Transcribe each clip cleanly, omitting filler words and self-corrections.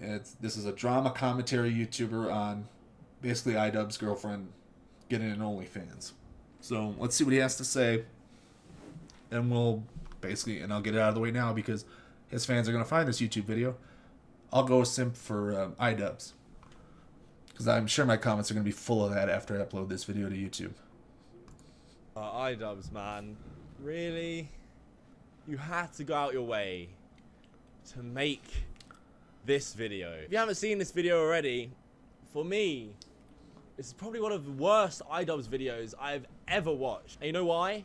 This is a drama commentary YouTuber on basically Idubbz's girlfriend getting an OnlyFans. So let's see what he has to say, and I'll get it out of the way now because his fans are gonna find this YouTube video. I'll go simp for Idubbz because I'm sure my comments are gonna be full of that after I upload this video to YouTube. Idubbz, man, really? You had to go out your way to make this video. If you haven't seen this video already, for me, this is probably one of the worst Idubbz videos I've ever watched. And you know why?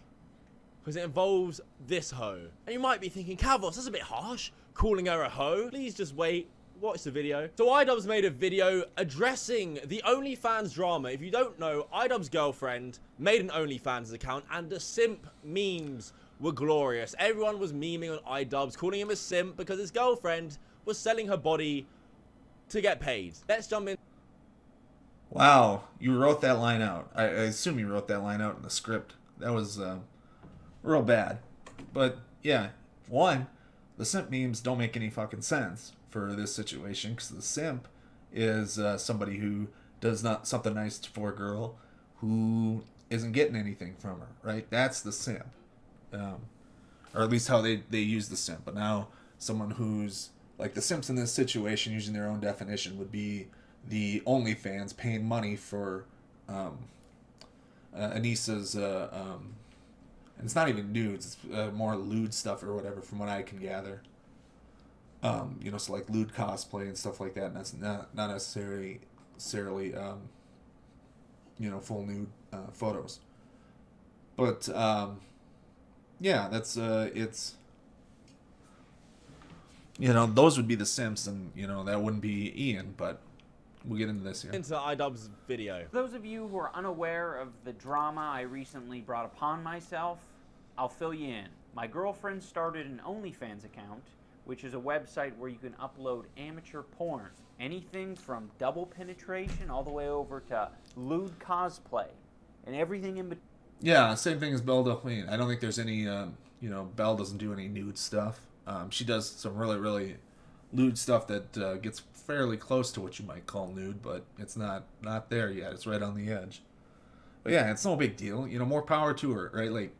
Because it involves this hoe. And you might be thinking, Kavos, that's a bit harsh, calling her a hoe. Please just wait, watch the video. So Idubbz made a video addressing the OnlyFans drama. If you don't know, Idubbz's girlfriend made an OnlyFans account, and the simp memes were glorious. Everyone was memeing on Idubbz, calling him a simp because his girlfriend was selling her body to get paid. Let's jump in. Wow, you wrote that line out. I assume you wrote that line out in the script. That was real bad. But yeah, one, the simp memes don't make any fucking sense for this situation because the simp is somebody who does not something nice for a girl who isn't getting anything from her, right? That's the simp. Or at least how they use the simp. But now someone who's like the simps in this situation, using their own definition, would be the OnlyFans paying money for Anissa's, and it's not even nudes, it's more lewd stuff or whatever from what I can gather. So like lewd cosplay and stuff like that, and that's not necessarily full nude photos. But yeah, that's it's those would be the simps, and that wouldn't be Ian, but we'll get into this here. Into Idubbz's video. For those of you who are unaware of the drama I recently brought upon myself, I'll fill you in. My girlfriend started an OnlyFans account, which is a website where you can upload amateur porn. Anything from double penetration all the way over to lewd cosplay and everything in between. Yeah, same thing as Belle Delphine. I don't think there's any, Belle doesn't do any nude stuff. She does some really, really lewd stuff that gets fairly close to what you might call nude, but it's not there yet. It's right on the edge. But yeah, it's no big deal. More power to her, right? Like,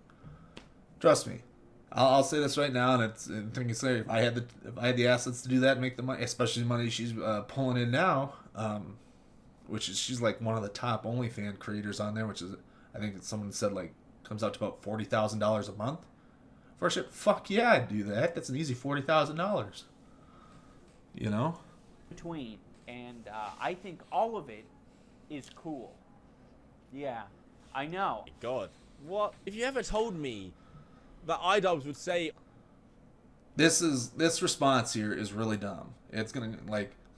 trust me. I'll say this right now, and it's a thing to say. If I had the assets to do that and make the money, especially the money she's pulling in now, which is she's like one of the top OnlyFans creators on there, which is I think someone said like comes out to about $40,000 a month. For shit, fuck yeah, I'd do that. That's an easy $40,000. Between, and I think all of it is cool. Yeah, I know. God, what? If you ever told me that Idubbz would say this response here is really dumb. It's gonna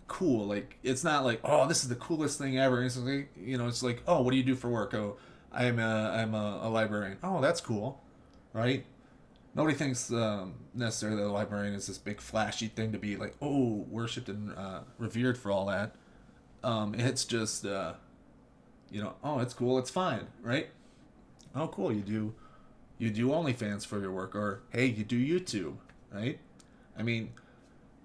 cool, like it's not like, oh, this is the coolest thing ever. It's like, it's like, oh, what do you do for work? Oh, I'm a librarian. Oh, that's cool, right? Nobody thinks necessarily that a librarian is this big flashy thing to be like, oh, worshipped and revered for all that. It's just, oh, it's cool, it's fine, right? Oh, cool, you do OnlyFans for your work, or hey, you do YouTube, right? I mean,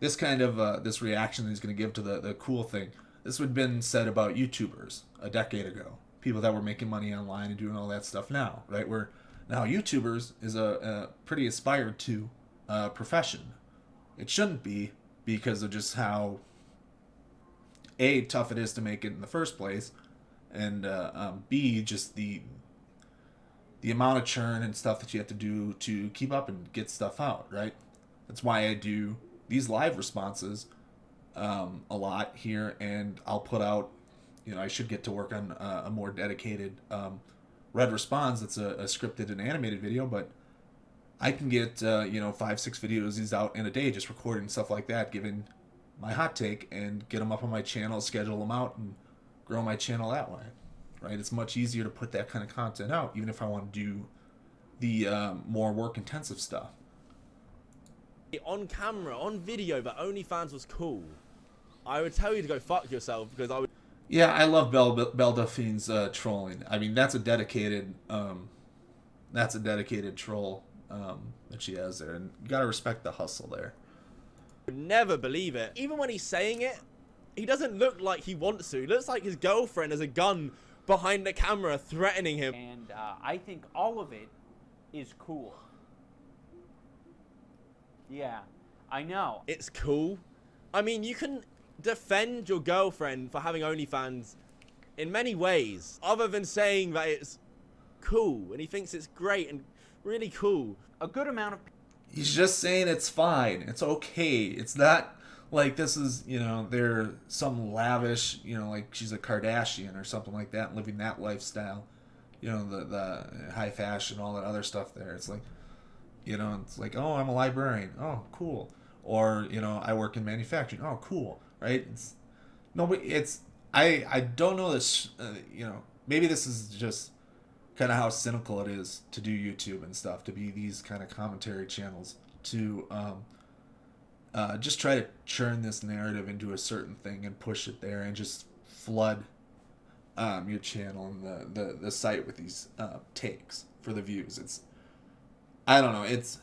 this kind of this reaction that he's going to give to the cool thing, this would have been said about YouTubers a decade ago. People that were making money online and doing all that stuff now, right? Where now YouTubers is a pretty aspired to profession. It shouldn't be because of just how tough it is to make it in the first place, and B, just the amount of churn and stuff that you have to do to keep up and get stuff out, right? That's why I do these live responses a lot here, and I'll put out, I should get to work on a more dedicated Red Responds that's a scripted and animated video, but I can get 5-6 videos out in a day, just recording stuff like that, giving my hot take, and get them up on my channel, schedule them out, and grow my channel that way, right? It's much easier to put that kind of content out, even if I want to do the more work intensive stuff. on camera, on video, that OnlyFans was cool, I would tell you to go fuck yourself, because I would... Yeah, I love Belle Delphine's trolling. I mean, that's a dedicated troll that she has there, and you gotta respect the hustle there. Never believe it. Even when he's saying it, he doesn't look like he wants to. He looks like his girlfriend has a gun behind the camera threatening him. And I think all of it is cool. Yeah, I know. It's cool. I mean, you can defend your girlfriend for having OnlyFans in many ways, other than saying that it's cool and he thinks it's great and really cool. A good amount of... He's just saying it's fine. It's okay. It's not like this is, you know, they're some lavish, you know, like she's a Kardashian or something like that, living that lifestyle. You know, the high fashion, all that other stuff there. It's like, you know, it's like, oh, I'm a librarian. Oh, cool. Or, you know, I work in manufacturing. Oh, cool. Right? It's nobody. It's I don't know this. You know, maybe this is just kind of how cynical it is to do YouTube and stuff, to be these kind of commentary channels, to just try to churn this narrative into a certain thing and push it there and just flood your channel and the site with these takes for the views. It's, I don't know, it's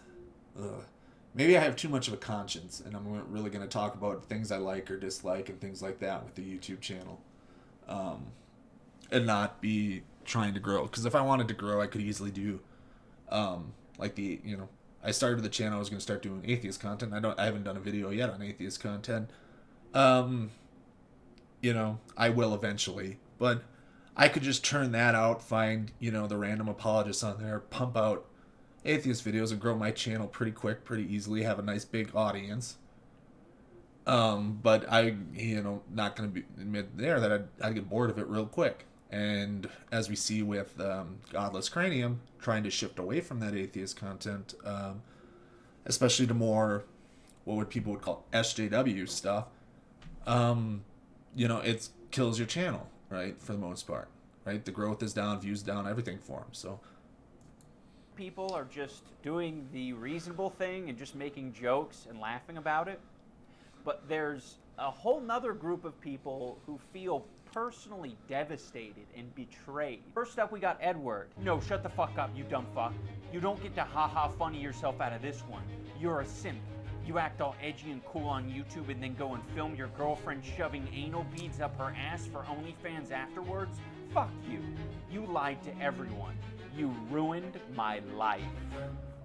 maybe I have too much of a conscience and I'm really going to talk about things I like or dislike and things like that with the YouTube channel, and not be trying to grow. Because if I wanted to grow, I could easily do like the, you know, I started the channel, I was going to start doing atheist content. I haven't done a video yet on atheist content. You know, I will eventually, but I could just turn that out, find, you know, the random apologists on there, pump out atheist videos and grow my channel pretty quick, pretty easily, have a nice big audience. But I, you know, not going to admit there that I'd get bored of it real quick. And as we see with Godless Cranium trying to shift away from that atheist content, especially to more what people would call SJW stuff, you know, it kills your channel, right, for the most part, right? The growth is down, views down, everything for them. So people are just doing the reasonable thing and just making jokes and laughing about it. But there's a whole nother group of people who feel personally devastated and betrayed. First up, we got Edward. No, shut the fuck up, you dumb fuck. You don't get to ha-ha funny yourself out of this one. You're a simp. You act all edgy and cool on YouTube and then go and film your girlfriend shoving anal beads up her ass for OnlyFans afterwards? Fuck you. You lied to everyone. You ruined my life.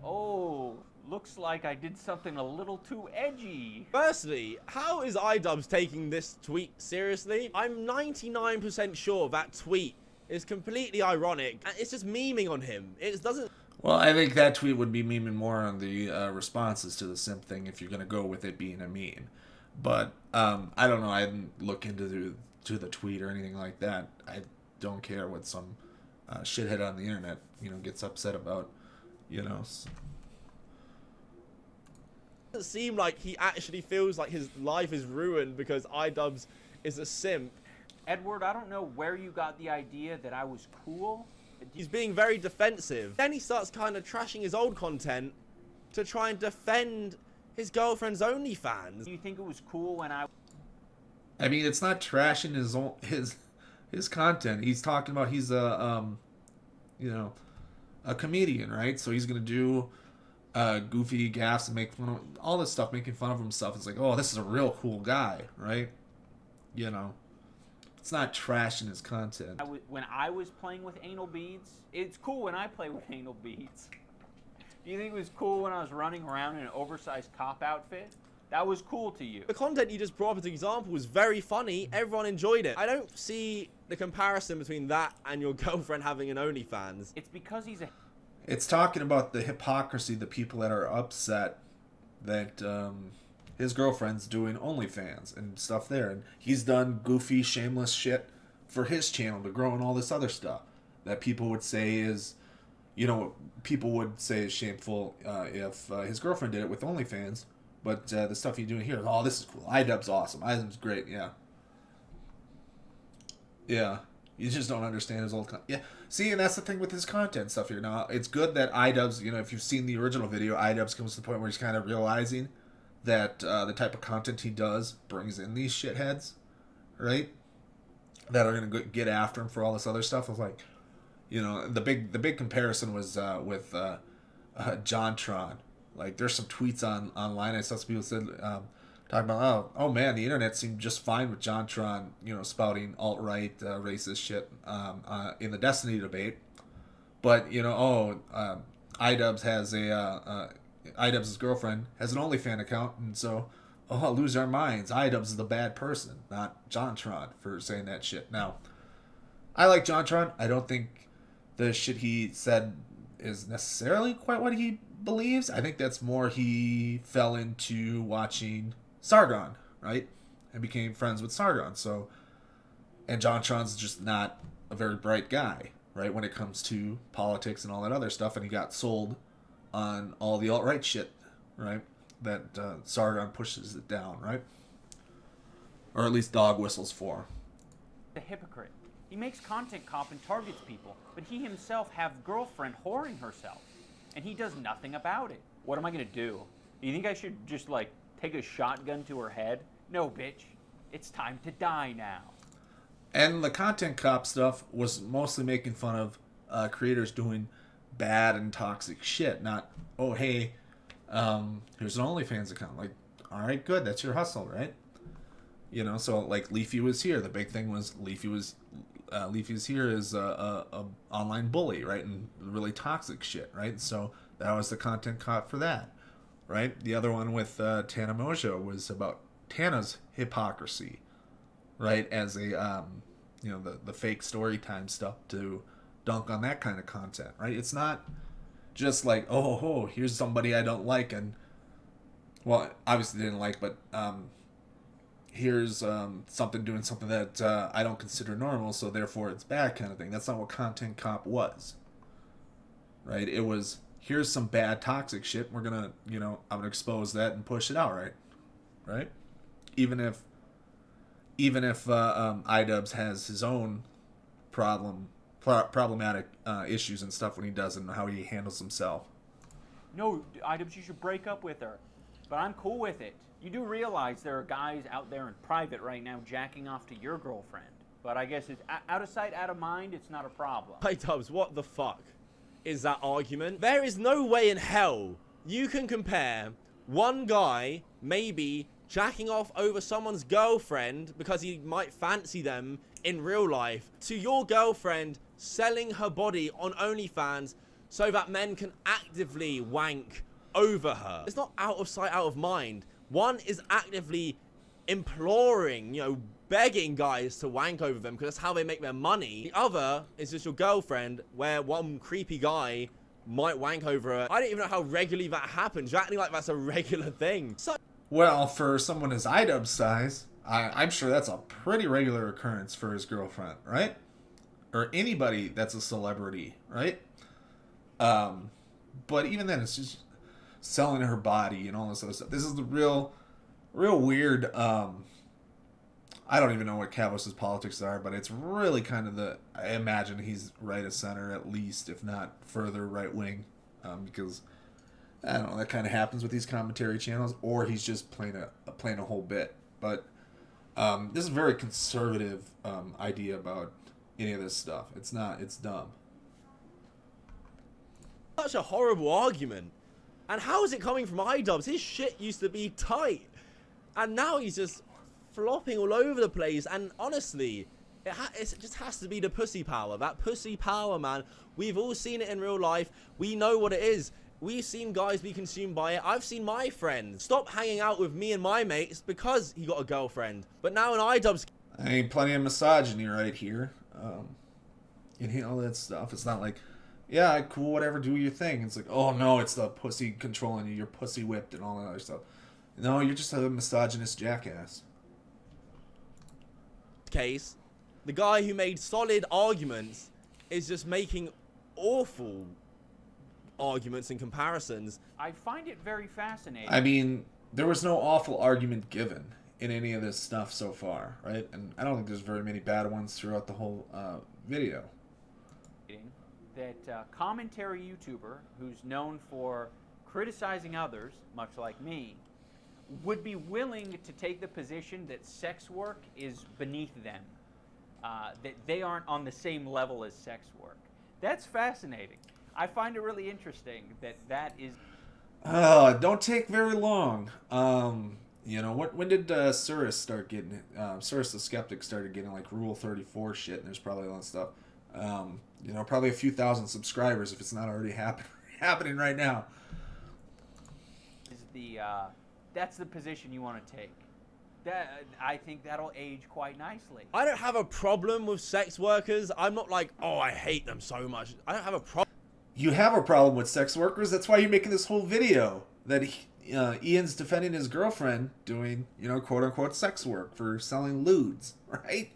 Oh, looks like I did something a little too edgy. Firstly, how is Idubbz taking this tweet seriously? I'm 99% sure that tweet is completely ironic and it's just memeing on him. It doesn't... well, I think that tweet would be memeing more on the responses to the simp thing if you're going to go with it being a meme. But I don't know. I didn't look into the tweet or anything like that. I don't care what some shithead on the internet, you know, gets upset about, you know. It doesn't seem like he actually feels like his life is ruined because Idubbz is a simp. Edward, I don't know where you got the idea that I was cool. He's being very defensive. Then he starts kind of trashing his old content to try and defend his girlfriend's OnlyFans. Do you think it was cool when I mean, it's not trashing his content. He's talking about he's a you know, a comedian, right? So he's gonna do goofy gaffes and make fun of all this stuff, making fun of himself. It's like, oh, this is a real cool guy, right? You know, it's not trashing his content. when I was playing with anal beads, it's cool when I play with anal beads. Do you think it was cool when I was running around in an oversized cop outfit? That was cool to you. The content you just brought up as an example was very funny. Everyone enjoyed it. I don't see the comparison between that and your girlfriend having an OnlyFans. It's because he's a... It's talking about the hypocrisy, the people that are upset that his girlfriend's doing OnlyFans and stuff there. And he's done goofy, shameless shit for his channel to grow and all this other stuff that people would say is, you know, people would say is shameful if his girlfriend did it with OnlyFans. But the stuff he's doing here, oh, this is cool. Idubbz awesome. Idubbz great, yeah. Yeah. You just don't understand his old content. Yeah. See, and that's the thing with his content stuff here. Now, it's good that Idubbz, you know, if you've seen the original video, Idubbz comes to the point where he's kind of realizing that the type of content he does brings in these shitheads, right? That are going to get after him for all this other stuff. Of like, you know, the big comparison was with John Tron. Like, there's some tweets online. I saw some people said talking about, oh man, the internet seemed just fine with JonTron, spouting alt-right racist shit in the Destiny debate. But, Idubbz has Idubbz's girlfriend has an OnlyFans account, and so, I'll lose our minds. Idubbz is the bad person, not JonTron, for saying that shit. Now, I like JonTron. I don't think the shit he said is necessarily quite what he believes. I think that's more he fell into watching Sargon, right? And became friends with Sargon. So, and JonTron's just not a very bright guy, right? When it comes to politics and all that other stuff. And he got sold on all the alt-right shit, right? That Sargon pushes it down, right? Or at least dog whistles for. A hypocrite. He makes content cop and targets people, but he himself have girlfriend whoring herself, and he does nothing about it. What am I gonna do? Do you think I should just take a shotgun to her head? No, bitch. It's time to die now. And the content cop stuff was mostly making fun of creators doing bad and toxic shit, not, oh hey, here's an OnlyFans account. Like, all right, good, that's your hustle, right? So like Leafy was here. The big thing was Leafy's here is a online bully, right, and really toxic shit, right? So that was the content caught for that, right? The other one with Tana Mojo was about Tana's hypocrisy, right? As a the fake story time stuff to dunk on that kind of content, right? It's not just like, oh, here's somebody I don't like, and well, obviously didn't like, but here's doing something that I don't consider normal, so therefore it's bad kind of thing. That's not what Content Cop was, right? It was, here's some bad toxic shit. We're gonna, I'm gonna expose that and push it out, right? Even if Idubbz has his own problematic issues and stuff when he does and how he handles himself. No, Idubbz, you should break up with her. But I'm cool with it. You do realize there are guys out there in private right now jacking off to your girlfriend. But I guess it's out of sight, out of mind, it's not a problem. Idubbz, what the fuck is that argument? There is no way in hell you can compare one guy maybe jacking off over someone's girlfriend because he might fancy them in real life to your girlfriend selling her body on OnlyFans so that men can actively wank over her. It's not out of sight, out of mind. One is actively imploring, begging guys to wank over them because that's how they make their money. The other is just your girlfriend where one creepy guy might wank over her. I don't even know how regularly that happens. You're acting like that's a regular thing. So well, for someone his Idubbz size, I'm sure that's a pretty regular occurrence for his girlfriend, right? Or anybody that's a celebrity, right? But even then, it's just selling her body and all this other stuff. This is the real weird. I don't even know what Kavos' politics are, but it's really kind of I imagine he's right of center, at least, if not further right wing, because I don't know, that kind of happens with these commentary channels, or he's just playing a whole bit. But this is a very conservative idea about any of this stuff. It's not. It's dumb. Such a horrible argument. And how is it coming from Idubbz? His shit used to be tight. And now he's just flopping all over the place. And honestly, it just has to be the pussy power. That pussy power, man. We've all seen it in real life. We know what it is. We've seen guys be consumed by it. I've seen my friends stop hanging out with me and my mates because he got a girlfriend. But now in Idubbz... I mean, plenty of misogyny right here. And all that stuff. It's not like, yeah, cool, whatever, do your thing. It's like, oh no, it's the pussy controlling you. You're pussy whipped and all that other stuff. No, you're just a misogynist jackass. Case, the guy who made solid arguments is just making awful arguments and comparisons. I find it very fascinating. I mean, there was no awful argument given in any of this stuff so far, right? And I don't think there's very many bad ones throughout the whole video. That commentary YouTuber who's known for criticizing others, much like me, would be willing to take the position that sex work is beneath them, that they aren't on the same level as sex work. That's fascinating. I find it really interesting that is... Don't take very long. You know, when did Surus start getting Surus the Skeptic started getting like Rule 34 shit, and there's probably a lot of stuff. You know, probably a few thousand subscribers if it's not already happening right now. That's the position you want to take. I think that'll age quite nicely. I don't have a problem with sex workers. I'm not like, oh, I hate them so much. I don't have a problem. You have a problem with sex workers. That's why you're making this whole video that Ian's defending his girlfriend doing, you know, quote unquote sex work for selling lewds, right?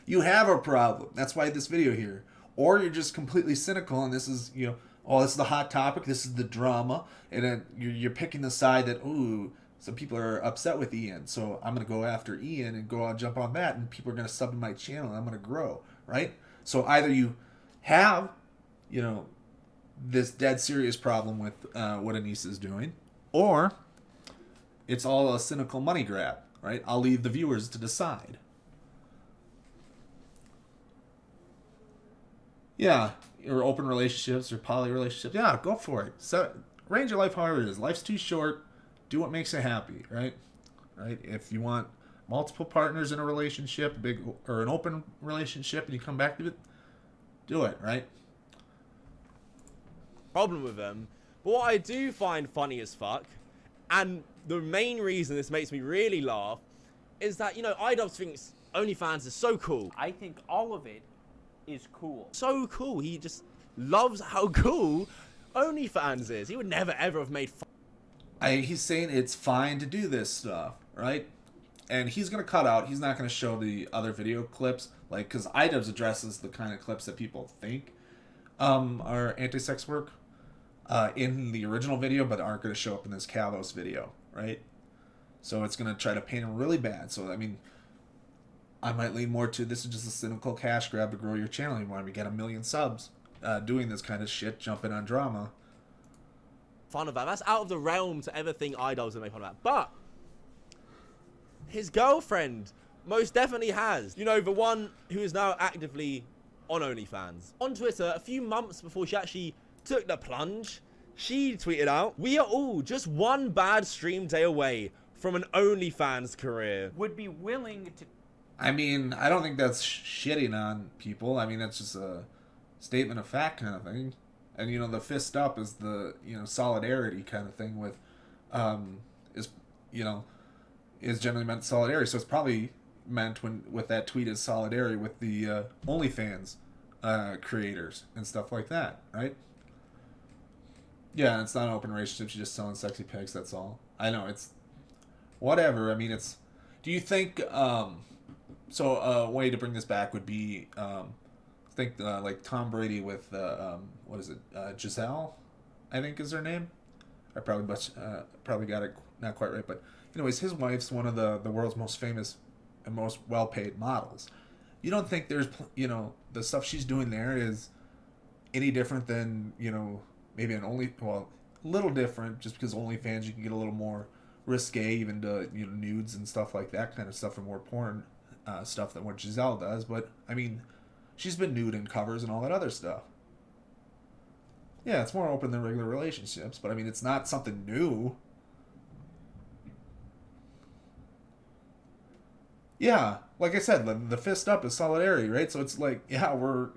You have a problem. That's why this video here. Or you're just completely cynical and this is, you know, oh, this is the hot topic. This is the drama. And then you're picking the side that, ooh, some people are upset with Ian. So I'm going to go after Ian and go out, jump on that. And people are going to sub to my channel and I'm going to grow, right? So either you have, you know, this dead serious problem with what Anissa is doing, or it's all a cynical money grab, right? I'll leave the viewers to decide. Yeah, or open relationships or poly relationships. Yeah, go for it. So, arrange your life however it is. Life's too short. Do what makes you happy, right? Right? If you want multiple partners in a relationship, or an open relationship, and you come back to it, do it, right? Problem with them. But what I do find funny as fuck, and the main reason this makes me really laugh, is that, you know, Idubbz thinks OnlyFans is so cool. I think all of it is cool. So cool. He just loves how cool OnlyFans is. He would never ever have made fun. He's saying it's fine to do this stuff, right? And he's going to cut out. He's not going to show the other video clips, like, because Idubbz addresses the kind of clips that people think are anti-sex work in the original video, but aren't going to show up in this Kavos video, right? So it's going to try to paint him really bad. So, I mean, I might lean more to this is just a cynical cash grab to grow your channel. You want to get 1 million subs doing this kind of shit, jumping on drama. Fun of that. That's out of the realm to ever think Idubbz would make fun of that. But his girlfriend most definitely has. You know, the one who is now actively on OnlyFans. On Twitter, a few months before she actually took the plunge, she tweeted out, "We are all just one bad stream day away from an OnlyFans career." Would be willing to... I mean, I don't think that's shitting on people. I mean, that's just a statement of fact kind of thing. And, you know, the fist up is the, you know, solidarity kind of thing with, is generally meant solidarity. So it's probably meant with that tweet is solidarity with the OnlyFans creators and stuff like that, right? Yeah, it's not an open relationship. She's just selling sexy pics, that's all. I know, it's whatever. I mean, it's... Do you think... So a way to bring this back would be... think like Tom Brady with what is it, Giselle, I think is her name. I probably got it not quite right, but anyways, his wife's one of the world's most famous and most well-paid models. You don't think there's, you know, the stuff she's doing there is any different than, you know, maybe a little different, just because OnlyFans you can get a little more risque, even to, you know, nudes and stuff like that kind of stuff, and more porn stuff than what Giselle does. But I mean, she's been nude in covers and all that other stuff. Yeah, it's more open than regular relationships, but I mean, it's not something new. Yeah, like I said, the fist up is solidarity, right? So it's like, yeah, we're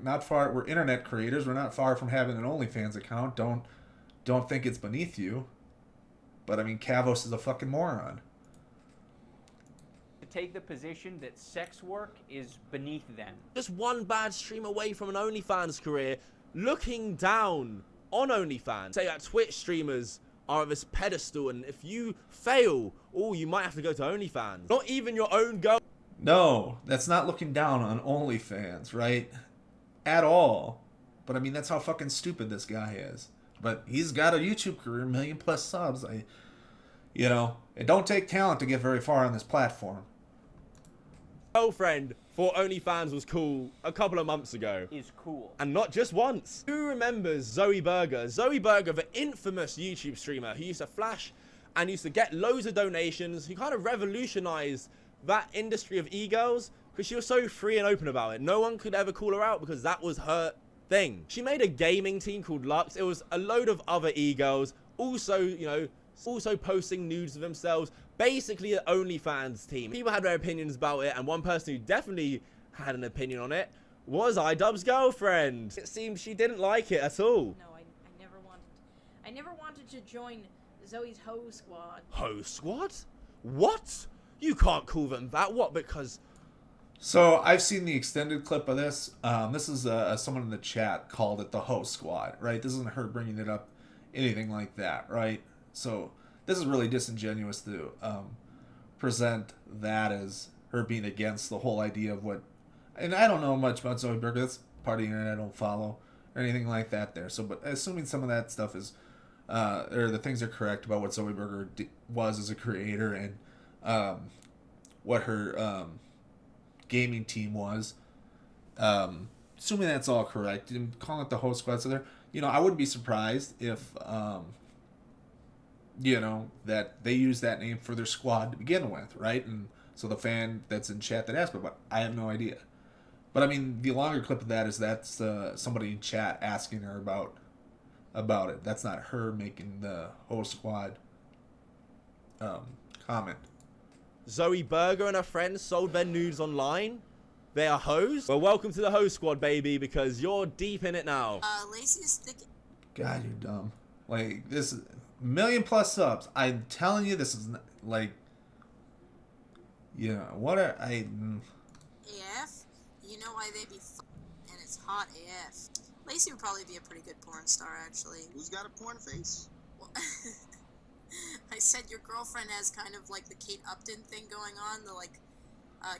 internet creators. We're not far from having an OnlyFans account. Don't think it's beneath you. But I mean, Kavos is a fucking moron. Take the position that sex work is beneath them. Just one bad stream away from an OnlyFans career, looking down on OnlyFans. Say that Twitch streamers are at this pedestal, and if you fail, you might have to go to OnlyFans. Not even your own girl. No, that's not looking down on OnlyFans, right? At all. But I mean, that's how fucking stupid this guy is. But he's got a YouTube career, 1 million+ subs. You know, it don't take talent to get very far on this platform. Girlfriend for OnlyFans was cool a couple of months ago. Is cool. And not just once. Who remembers Zoe Burger? Zoe Burger, the infamous YouTube streamer who used to flash and used to get loads of donations, who kind of revolutionized that industry of e-girls because she was so free and open about it. No one could ever call her out because that was her thing. She made a gaming team called Lux. It was a load of other e-girls also, you know, also posting nudes of themselves, basically an OnlyFans team. People had their opinions about it, and one person who definitely had an opinion on it was Idubbz's girlfriend. It seems she didn't like it at all. No, I never wanted to join Zoe's Ho Squad. Ho Squad? What? You can't call them that. What? Because... So I've seen the extended clip of this. This is someone in the chat called it the Ho Squad, right? This isn't her bringing it up, anything like that, right? So this is really disingenuous to present that as her being against the whole idea of what... And I don't know much about Zoe Berger. That's part of the internet I don't follow or anything like that there. So, but assuming some of that stuff is, or the things are correct about what Zoe Berger was as a creator and what her gaming team was, assuming that's all correct, and calling it the Ho Squad. So there, I wouldn't be surprised if, that they use that name for their squad to begin with, right? And so the fan that's in chat that asked me, but I have no idea. But I mean, the longer clip of that is that's somebody in chat asking her about it. That's not her making the Ho Squad comment. Zoe Berger and her friends sold their nudes online? They are hoes? Well, welcome to the Ho Squad, baby, because you're deep in it now. Lacey's thick. God, you're dumb. Like, this is 1 million+ subs. I'm telling you, this is not, like, what are I... AF? You know why they be and it's hot AF. Lacey would probably be a pretty good porn star, actually. Who's got a porn face? Well, I said your girlfriend has kind of like the Kate Upton thing going on.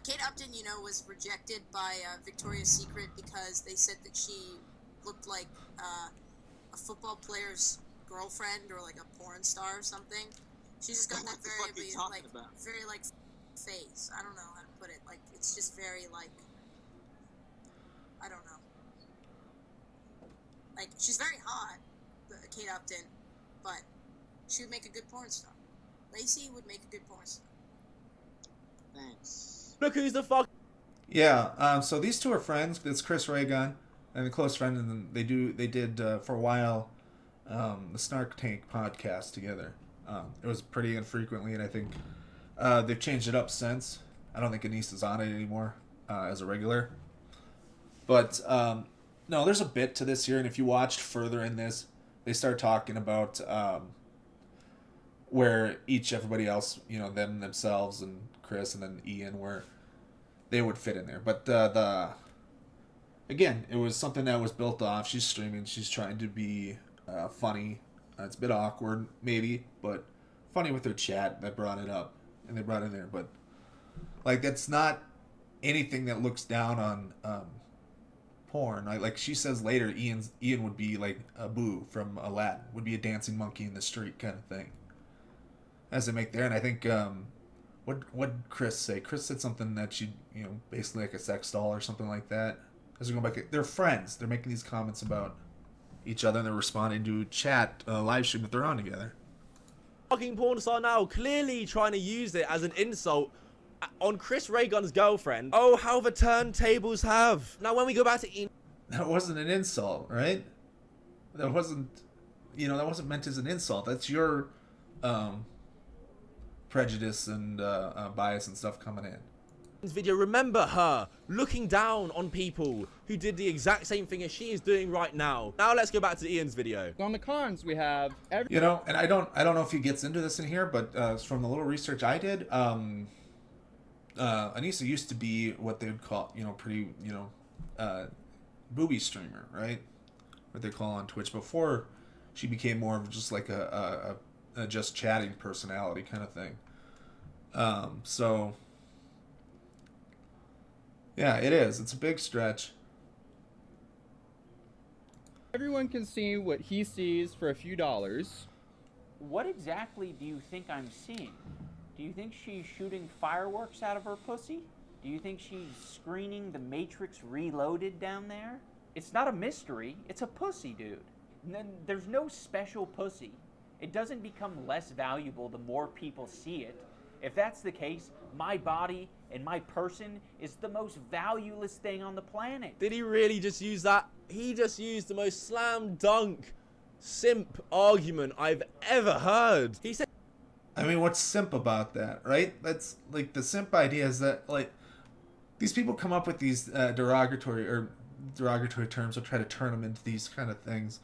Kate Upton, was rejected by Victoria's Secret because they said that she looked like a football player's girlfriend or like a porn star or something. She's just got that very face. I don't know how to put it. Like, it's just very like, I don't know. Like, she's very hot, Kate Upton, but she would make a good porn star. Lacey would make a good porn star. Thanks. Look who's the fuck... Yeah, so these two are friends. It's Chris Raygun and a close friend, and then they did for a while the Snark Tank podcast together. It was pretty infrequently, and I think they've changed it up since. I don't think Anise is on it anymore as a regular. But no, there's a bit to this here, and if you watched further in this, they start talking about where everybody else, them themselves and Chris and then Ian, where they would fit in there. But again, it was something that was built off. She's streaming. She's trying to be funny. It's a bit awkward, maybe, but funny with her chat that brought it up, and they brought it in there. But like, that's not anything that looks down on porn. Like she says later, Ian would be like Abu from Aladdin, would be a dancing monkey in the street kind of thing, as they make there. And I think what Chris say? Chris said something that she, basically like a sex doll or something like that. As we go back, they're friends. They're making these comments about each other, and they're responding to chat live stream that they're on together. Fucking porn star now, clearly trying to use it as an insult on Chris Raygun's girlfriend. Oh, how the turntables have. Now, when we go back to Ian... That wasn't an insult, right? That wasn't meant as an insult. That's your prejudice and bias and stuff coming in. Video, remember her looking down on people who did the exact same thing as she is doing right now. Now let's go back to Ian's video. On the cons, we have and I don't know if he gets into this in here, but from the little research I did, Anissa used to be what they would call, pretty, booby streamer, right? What they call on Twitch, before she became more of just like a just chatting personality kind of thing. So yeah, it is. It's a big stretch. Everyone can see what he sees for a few dollars. What exactly do you think I'm seeing? Do you think she's shooting fireworks out of her pussy? Do you think she's screening The Matrix Reloaded down there? It's not a mystery. It's a pussy, dude. There's no special pussy. It doesn't become less valuable the more people see it. If that's the case, my body and my person is the most valueless thing on the planet. Did he really just use that? He just used the most slam dunk simp argument I've ever heard. He said... I mean, what's simp about that, right? That's like the simp idea is that like these people come up with these derogatory terms or try to turn them into these kind of things,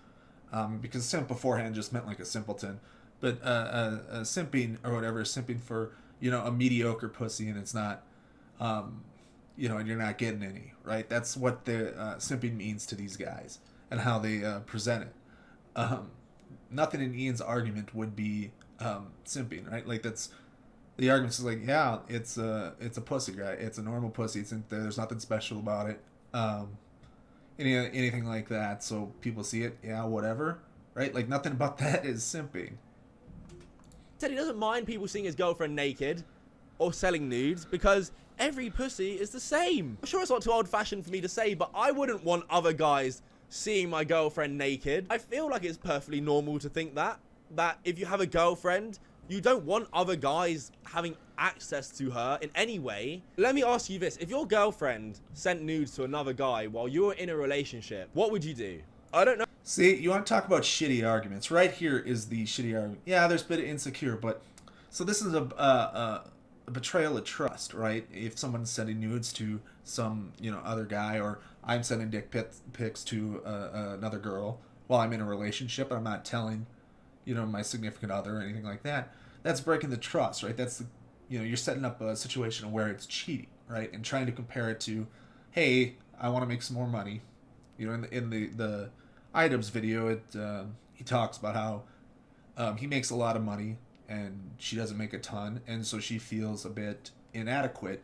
because simp beforehand just meant like a simpleton, but simping or whatever, simping for a mediocre pussy, and it's not, and you're not getting any, right? That's what the simping means to these guys and how they present it. Nothing in Ian's argument would be simping, right? Like that's the argument is like, yeah, it's a pussy guy, it's a normal pussy, there's nothing special about it, anything like that. So people see it, yeah, whatever, right? Like nothing about that is simping. Said he doesn't mind people seeing his girlfriend naked or selling nudes because every pussy is the same. I'm sure it's not too old-fashioned for me to say, but I wouldn't want other guys seeing my girlfriend naked. I feel like it's perfectly normal to think that if you have a girlfriend, you don't want other guys having access to her in any way. Let me ask you this. If your girlfriend sent nudes to another guy while you were in a relationship, what would you do? I don't know. See, you want to talk about shitty arguments. Right here is the shitty argument. Yeah, there's a bit of insecure, but... So this is a betrayal of trust, right? If someone's sending nudes to some, other guy, or I'm sending dick pics to another girl while I'm in a relationship, and I'm not telling, my significant other or anything like that, that's breaking the trust, right? That's, you're setting up a situation where it's cheating, right? And trying to compare it to, hey, I want to make some more money. In the Idubbz video, he talks about how he makes a lot of money and she doesn't make a ton, and so she feels a bit inadequate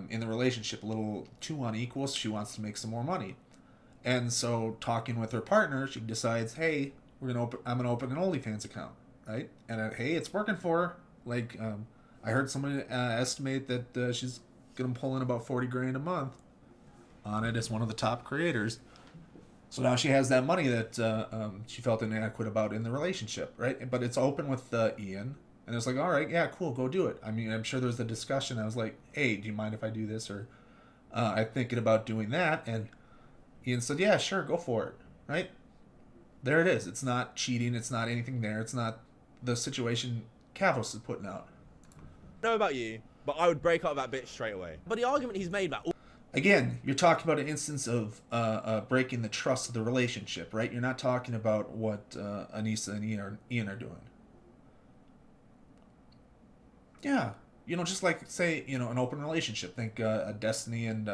in the relationship, a little too unequal, so she wants to make some more money. And so talking with her partner, she decides, hey, I'm gonna open an OnlyFans account, right? And hey, it's working for her. Like, I heard someone estimate that she's gonna pull in about 40 grand a month on it as one of the top creators. So now she has that money that she felt inadequate about in the relationship, right? But it's open with Ian, and it's like, all right, yeah, cool, go do it. I mean, I'm sure there was a discussion. I was like, hey, do you mind if I do this? Or I'm thinking about doing that. And Ian said, yeah, sure, go for it, right? There it is. It's not cheating. It's not anything there. It's not the situation Kavos is putting out. I don't know about you, but I would break up that bitch straight away. But the argument he's made about... Again, you're talking about an instance of breaking the trust of the relationship, right? You're not talking about what Anissa and Ian are doing. Yeah, just like, say, an open relationship. Think Destiny and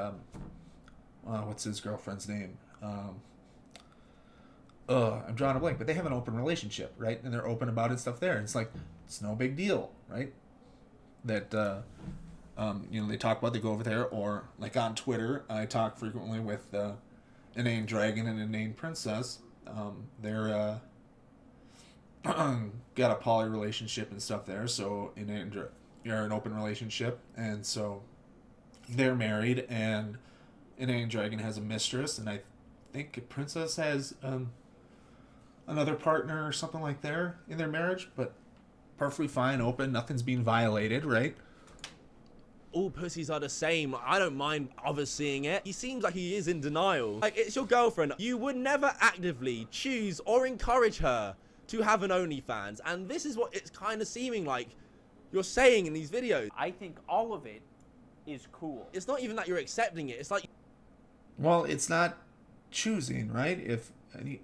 what's his girlfriend's name? I'm drawing a blank, but they have an open relationship, right? And they're open about it and stuff there. And it's like, it's no big deal, right? That they talk about, they go over there, or like on Twitter, I talk frequently with an inane dragon and an inane princess. They're got a poly relationship and stuff there, so you're an open relationship, and so they're married, and inane dragon has a mistress, and I think a princess has another partner or something like there in their marriage, but perfectly fine, open, nothing's being violated, right? All pussies are the same. I don't mind others seeing it. He seems like he is in denial. Like, it's your girlfriend. You would never actively choose or encourage her to have an OnlyFans. And this is what it's kind of seeming like you're saying in these videos. I think all of it is cool. It's not even that you're accepting it. It's like... Well, it's not choosing, right?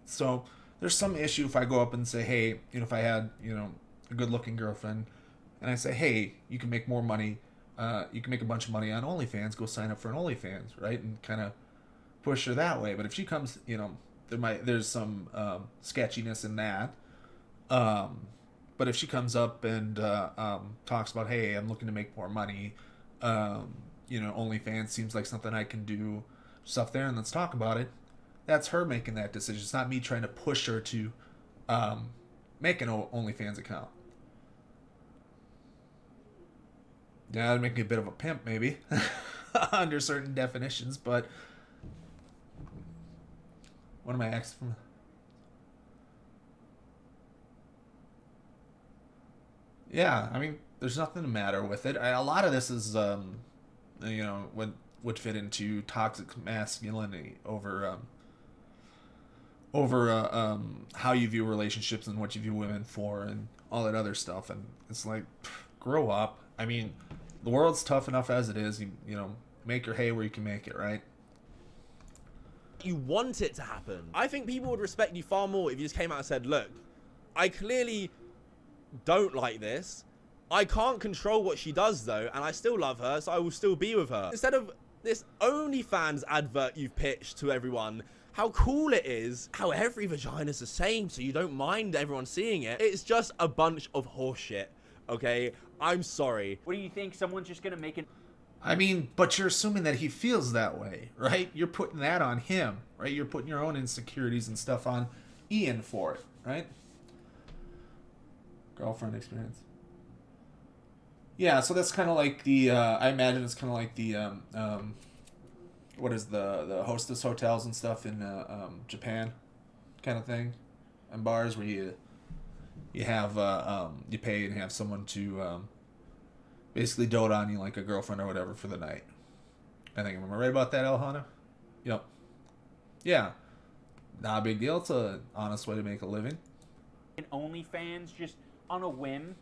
So there's some issue if I go up and say, hey, if I had, a good-looking girlfriend, and I say, hey, you can make more money, you can make a bunch of money on OnlyFans, go sign up for an OnlyFans, right? And kind of push her that way. But if she comes, there's some sketchiness in that. But if she comes up and talks about, hey, I'm looking to make more money, OnlyFans seems like something I can do, stuff there, and let's talk about it. That's her making that decision. It's not me trying to push her to make an OnlyFans account. Yeah, that'd make me a bit of a pimp, maybe, under certain definitions, but what am I asking from? Yeah, I mean, there's nothing the matter with it. A lot of this is, would fit into toxic masculinity over over how you view relationships and what you view women for and all that other stuff. And it's like, grow up. I mean, the world's tough enough as it is. You know, make your hay where you can make it, right? You want it to happen. I think people would respect you far more if you just came out and said, look, I clearly don't like this. I can't control what she does though, and I still love her, so I will still be with her. Instead of this OnlyFans advert you've pitched to everyone, how cool it is, how every vagina's the same, so you don't mind everyone seeing it. It's just a bunch of horseshit, okay? I'm sorry. What do you think? Someone's just gonna make it? I mean, but you're assuming that he feels that way, right? You're putting that on him, right? You're putting your own insecurities and stuff on Ian for it, right? Girlfriend experience. Yeah, so that's kind of like the, I imagine it's kind of like the, what is the hostess hotels and stuff in Japan kind of thing, and bars where you have, you pay and have someone to basically dote on you like a girlfriend or whatever for the night. Am I right about that, Elhana? Yep. Yeah. Not a big deal. It's an honest way to make a living. OnlyFans just on a whim.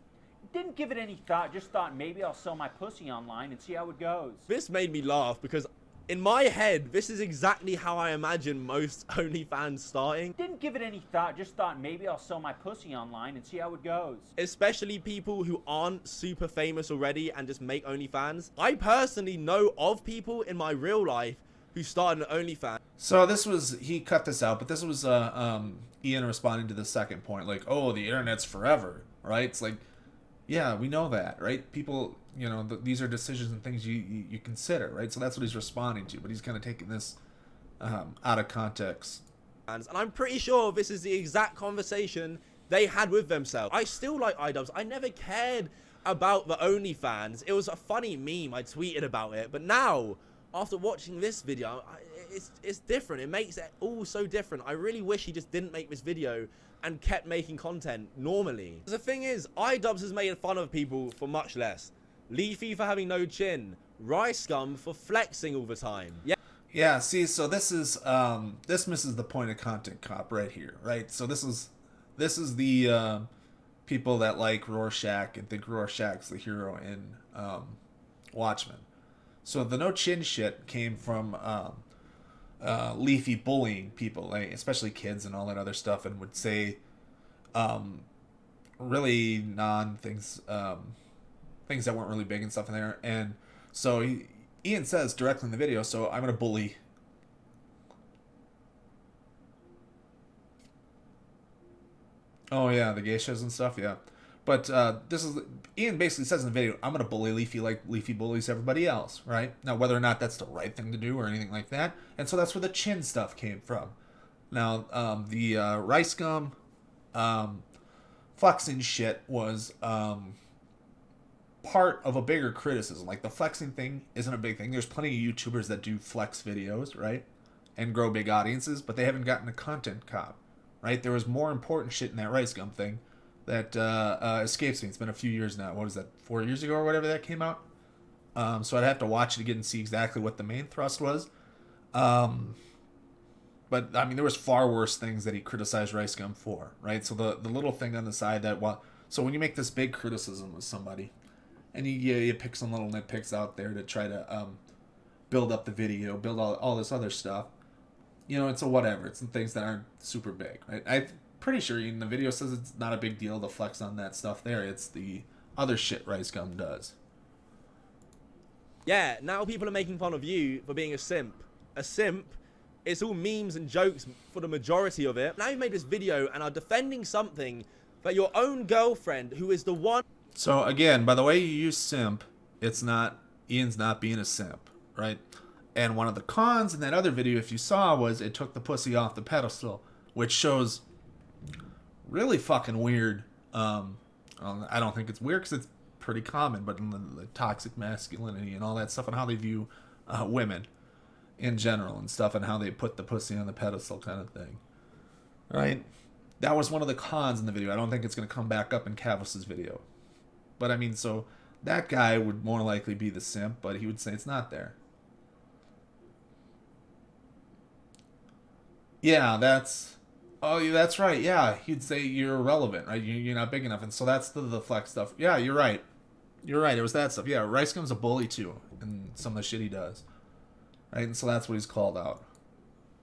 Didn't give it any thought. Just thought maybe I'll sell my pussy online and see how it goes. This made me laugh because in my head, this is exactly how I imagine most OnlyFans starting. Didn't give it any thought. Just thought maybe I'll sell my pussy online and see how it goes. Especially people who aren't super famous already and just make OnlyFans. I personally know of people in my real life who started an OnlyFans. So this was, he cut this out, but this was Ian responding to the second point, like, oh, the internet's forever, right? It's like, yeah, we know that, right? People, you know, these are decisions and things you consider, right? So that's what he's responding to, but he's kind of taking this out of context. And I'm pretty sure this is the exact conversation they had with themselves. I still like Idubbz. I never cared about the OnlyFans. It was a funny meme. I tweeted about it. But now, after watching this video, it's different. It makes it all so different. I really wish he just didn't make this video and kept making content normally. The thing is, Idubbz has made fun of people for much less. Leafy for having no chin. Rice Scum for flexing all the time. Yeah. Yeah, see, so this is this misses the point of Content Cop right here, right? So this is the people that like Rorschach and think Rorschach's the hero in Watchmen. So the no chin shit came from Leafy bullying people, like, especially kids and all that other stuff, and would say really things things that weren't really big and stuff in there. And so Ian says directly in the video, so I'm gonna bully the geishas and stuff, yeah. But this is, Ian basically says in the video, I'm going to bully Leafy like Leafy bullies everybody else, right? Now, whether or not that's the right thing to do or anything like that. And so that's where the chin stuff came from. Now, the Rice Gum flexing shit was part of a bigger criticism. Like, the flexing thing isn't a big thing. There's plenty of YouTubers that do flex videos, right? And grow big audiences, but they haven't gotten a Content Cop, right? There was more important shit in that Rice Gum thing that escapes me. It's been a few years now. What is that, 4 years ago or whatever that came out? So I'd have to watch it again and see exactly what the main thrust was. But, I mean, there was far worse things that he criticized Rice Gum for, right? So the little thing on the side that, so when you make this big criticism with somebody, and you pick some little nitpicks out there to try to build up the video, build all this other stuff, you know, it's a whatever. It's some things that aren't super big, right? I'm pretty sure in the video says it's not a big deal to flex on that stuff there. It's the other shit Rice Gum does. Yeah, now people are making fun of you for being a simp. A simp, it's all memes and jokes for the majority of it. Now you made this video and are defending something that your own girlfriend, who is the one... So again, by the way you use simp, it's not, Ian's not being a simp, right? And one of the cons in that other video, if you saw, was it took the pussy off the pedestal, which shows really fucking weird. I don't think it's weird because it's pretty common, but in the toxic masculinity and all that stuff and how they view women in general and stuff and how they put the pussy on the pedestal kind of thing, right? That was one of the cons in the video. I don't think it's going to come back up in Kavos' video. But I mean, so that guy would more likely be the simp, but he would say it's not there. Yeah, that's Oh, yeah, that's right. Yeah, he'd say you're irrelevant, right? You're not big enough, and so that's the flex stuff. Yeah, you're right. You're right. It was that stuff. Yeah, Rice Gum's a bully too, and some of the shit he does, right? And so that's what he's called out.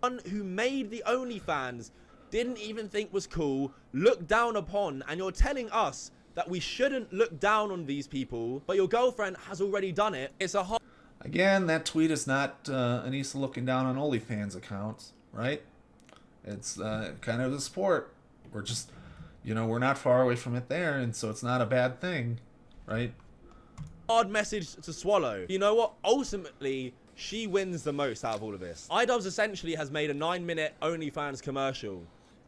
One who made the OnlyFans didn't even think was cool, looked down upon, and you're telling us that we shouldn't look down on these people, but your girlfriend has already done it. It's a hard... Again, that tweet is not Anissa looking down on OnlyFans accounts, right? It's kind of the sport. We're just, we're not far away from it there, and so it's not a bad thing, right? hard message to swallow. You know what? Ultimately, she wins the most out of all of this. Idubbz essentially has made a 9-minute OnlyFans commercial.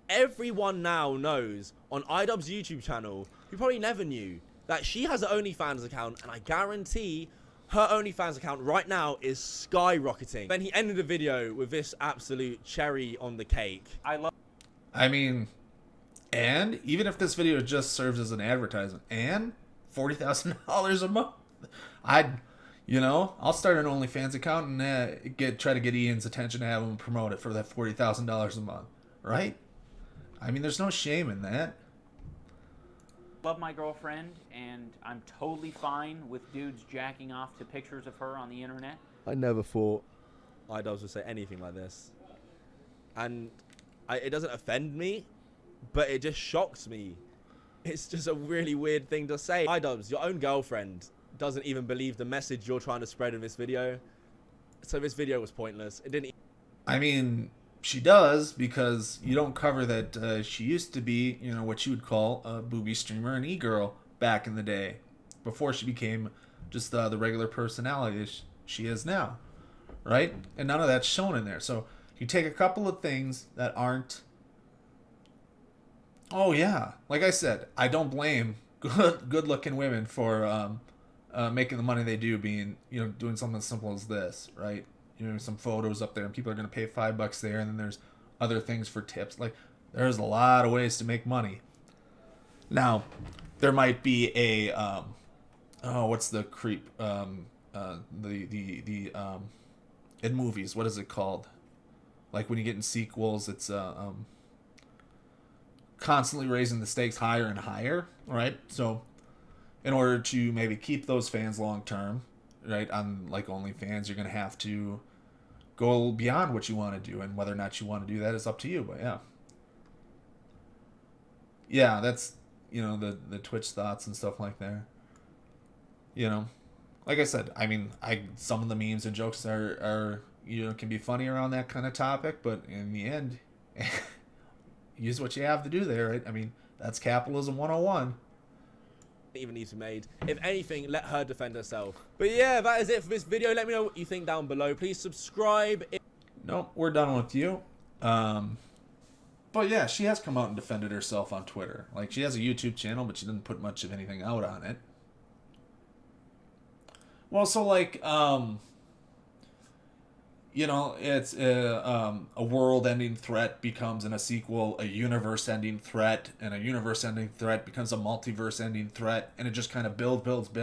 Everyone now knows on Idubbz' YouTube channel, who probably never knew, that she has an OnlyFans account, and I guarantee her OnlyFans account right now is skyrocketing. Then he ended the video with this absolute cherry on the cake. I mean, and even if this video just serves as an advertisement, and $40,000 a month, I'll start an OnlyFans account and try to get Ian's attention to have him promote it for that $40,000 a month, right? I mean, there's no shame in that. Love my girlfriend, and I'm totally fine with dudes jacking off to pictures of her on the internet. I never thought Idubbz would say anything like this. And it doesn't offend me, but it just shocks me. It's just a really weird thing to say. Idubbz, your own girlfriend doesn't even believe the message you're trying to spread in this video. So this video was pointless. It didn't... I mean, she does, because you don't cover that she used to be, what you would call a booby streamer and e-girl back in the day, before she became just the regular personality she is now, right? And none of that's shown in there. So you take a couple of things that aren't... Oh, yeah. Like I said, I don't blame good-looking women for making the money they do being, doing something as simple as this, right? Some photos up there, and people are going to pay $5 there, and then there's other things for tips. Like, there's a lot of ways to make money. Now, there might be a what's the creep? In movies, what is it called? Like when you get in sequels, it's constantly raising the stakes higher and higher, right? So, in order to maybe keep those fans long term, right, on like OnlyFans, you're gonna have to go beyond what you want to do, and whether or not you want to do that is up to you. But yeah, that's the Twitch thoughts and stuff like that. Like I said, I mean, some of the memes and jokes are can be funny around that kind of topic, but in the end, use what you have to do there, right? I mean, that's capitalism 101. Even needs to be made. If anything, let her defend herself. But yeah, that is it for this video. Let me know what you think down below. Please subscribe. Nope, we're done with you. But yeah, she has come out and defended herself on Twitter. Like, she has a YouTube channel, but she didn't put much of anything out on it. Well, so like, it's a world-ending threat becomes in a sequel a universe-ending threat, and a universe-ending threat becomes a multiverse-ending threat, and it just kind of builds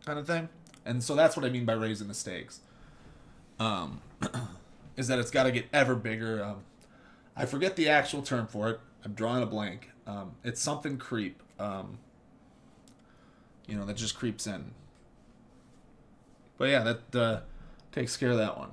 kind of thing. And so that's what I mean by raising the stakes. Is that it's got to get ever bigger. I forget the actual term for it. I'm drawing a blank. It's something creep. That just creeps in. But yeah, that takes care of that one.